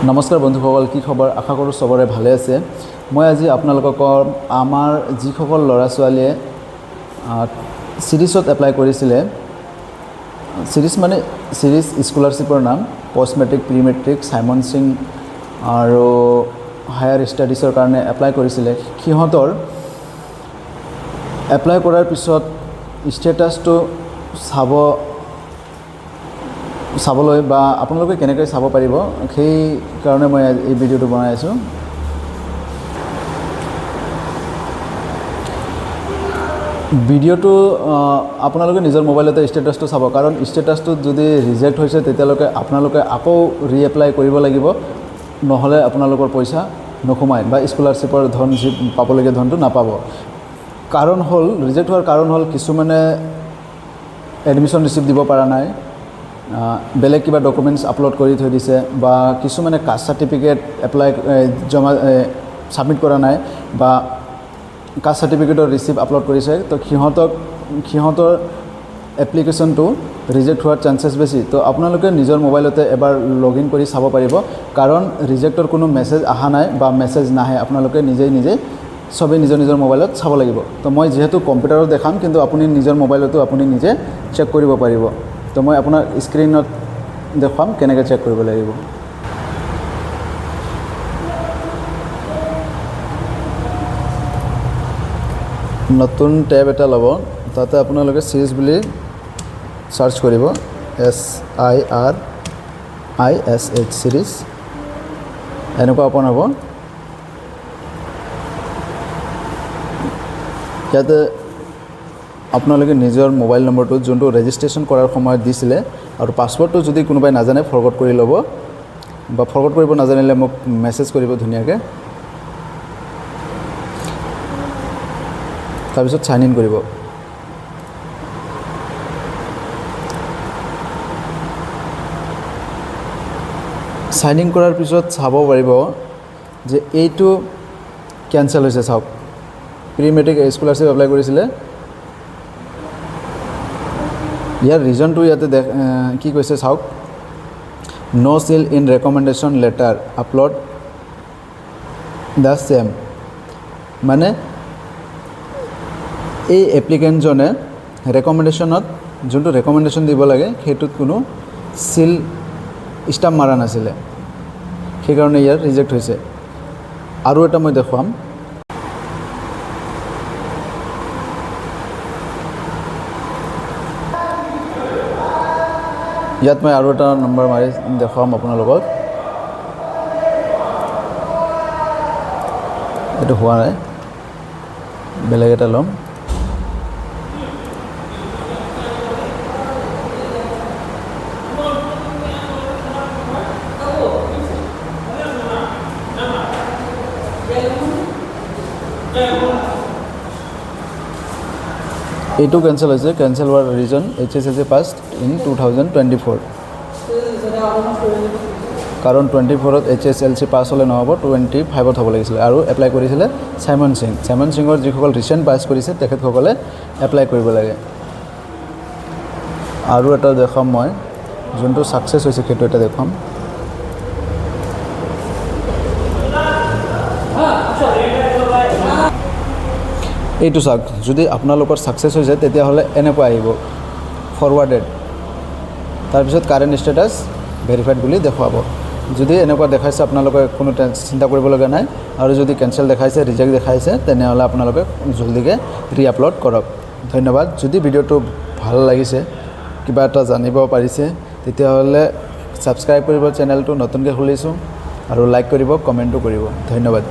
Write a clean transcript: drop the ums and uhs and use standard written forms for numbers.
নমস্কাৰ বন্ধুসকল, কি খবৰ? আশা কৰোঁ চবৰে ভালে আছে। মই আজি আপোনালোকক আমাৰ যিসকল ল'ৰা ছোৱালীয়ে চিৰিছত এপ্লাই কৰিছিলে, চিৰিছ স্কলাৰশ্বিপৰ নাম post matric, pre matric, Simon Singh আৰু হায়াৰ ষ্টাডিজৰ কাৰণে এপ্লাই কৰিছিলে, সিহঁতৰ এপ্লাই কৰাৰ পিছত ষ্টেটাছটো চাবলৈ বা আপোনালোকে কেনেকৈ চাব পাৰিব, সেই কাৰণে মই এই ভিডিঅ'টো বনাই আছোঁ। ভিডিঅ'টো আপোনালোকে নিজৰ মোবাইলতে ষ্টেটাছটো চাব, কাৰণ ষ্টেটাছটো যদি ৰিজেক্ট হৈছে তেতিয়ালৈকে আপোনালোকে আকৌ ৰিএপ্লাই কৰিব লাগিব, নহ'লে আপোনালোকৰ পইচা নোসোমায় বা স্কলাৰশ্বিপৰ ধন যি পাবলগীয়া ধনটো নাপাব। কাৰণ হ'ল ৰিজেক্ট হোৱাৰ কাৰণ হ'ল কিছুমানে এডমিশ্যন ৰিচিপ্ট দিব পৰা নাই, বেলেগ কিবা ডকুমেণ্টছ আপলোড কৰি থৈ দিছে, বা কিছুমানে কাষ্ট চাৰ্টিফিকেট ছাবমিট কৰা নাই বা কাষ্ট চাৰ্টিফিকেটৰ ৰিচিপ্ট আপলোড কৰিছে, তো সিহঁতৰ এপ্লিকেশ্যনটো ৰিজেক্ট হোৱাৰ চান্সেছ বেছি। তো আপোনালোকে নিজৰ মোবাইলতে এবাৰ লগ ইন কৰি চাব পাৰিব, কাৰণ ৰিজেক্টৰ কোনো মেছেজ অহা নাই বা মেছেজ নাহে, আপোনালোকে নিজেই চবেই নিজৰ মোবাইলত চাব লাগিব। তো মই যিহেতু কম্পিউটাৰত দেখাম, কিন্তু আপুনি নিজৰ মোবাইলতো আপুনি নিজে চেক কৰিব পাৰিব। তো মই আপোনাৰ স্ক্ৰীনত দেখুৱাম কেনেকৈ চেক কৰিব লাগিব। নতুন টেব এটা ল'ব, তাতে আপোনালোকে চিৰিজ বুলি চাৰ্চ কৰিব, SIRISH চিৰিজ, এনেকুৱা ওপেন হ'ব। ইয়াতে আপোনালোকে নিজৰ মোবাইল নম্বৰটো যোনটো ৰেজিষ্ট্ৰেশ্যন কৰাৰ সময়ত দিছিলে আৰু পাছৱৰ্ডটো যদি কোনোবাই নাজানে ফৰৱাৰ্ড কৰি ল'ব, বা ফৰৱাৰ্ড কৰিব নাজানিলে মোক মেছেজ কৰিব ধুনীয়াকৈ। তাৰপিছত চাইন ইন কৰিব। চাইন ইন কৰাৰ পিছত চাব পাৰিব যে এইটো কেঞ্চেল হৈছে। চাওক, প্ৰি মেট্ৰিক স্কলাৰশ্বিপ এপ্লাই কৰিছিলে, ইয়াৰ ৰিজনটো ইয়াতে কি কৈছে চাওক, ন' চিল in recommendation letter upload the same, মানে এই এপ্লিকেণ্টজনে ৰেকমেণ্ডেশ্যনত যোনটো ৰেকমেণ্ডেশ্যন দিব লাগে সেইটোত কোনো চিল ষ্টাম্প মাৰা নাছিলে, সেইকাৰণে ইয়াৰ ৰিজেক্ট হৈছে। আৰু এটা মই দেখুৱাম, ইয়াত মই আৰু এটা নম্বৰ মাৰি দেখুৱাম আপোনালোকক। এইটো হোৱা নাই, বেলেগ এটা ল'ম। এইটো কেঞ্চেল হৈছে। কেঞ্চেল হোৱাৰ ৰিজন HSLC পাছ ইন 2024, কাৰণ 24ত HSLC পাছ হ'লে নহ'ব, 25ত হ'ব লাগিছিলে। আৰু এপ্লাই কৰিছিলে সাইমন সিঙৰ যিসকল ৰিচেণ্ট পাছ কৰিছে তেখেতসকলে এপ্লাই কৰিব লাগে। আৰু এটা দেখুৱাম মই, যোনটো ছাকচেছ হৈছে সেইটো এটা দেখুৱাম। এইটো চাওক, যদি আপোনালোকৰ ছাকচেছ হৈ যায় তেতিয়াহ'লে এনেকুৱা আহিব, ফৰৱাৰ্ডেড, তাৰপিছত কাৰেণ্ট ষ্টেটাছ ভেৰিফাইড বুলি দেখুৱাব। যদি এনেকুৱা দেখাইছে আপোনালোকে কোনো চিন্তা কৰিবলগীয়া নাই, আৰু যদি কেঞ্চেল দেখাইছে, ৰিজেক্ট দেখাইছে, তেনেহ'লে আপোনালোকে জলদিকৈ ৰিআপলোড কৰক। ধন্যবাদ। যদি ভিডিঅ'টো ভাল লাগিছে, কিবা এটা জানিব পাৰিছে, তেতিয়াহ'লে ছাবস্ক্ৰাইব কৰিব চেনেলটো, নতুনকৈ খুলিছোঁ, আৰু লাইক কৰিব, কমেণ্টো কৰিব। ধন্যবাদ।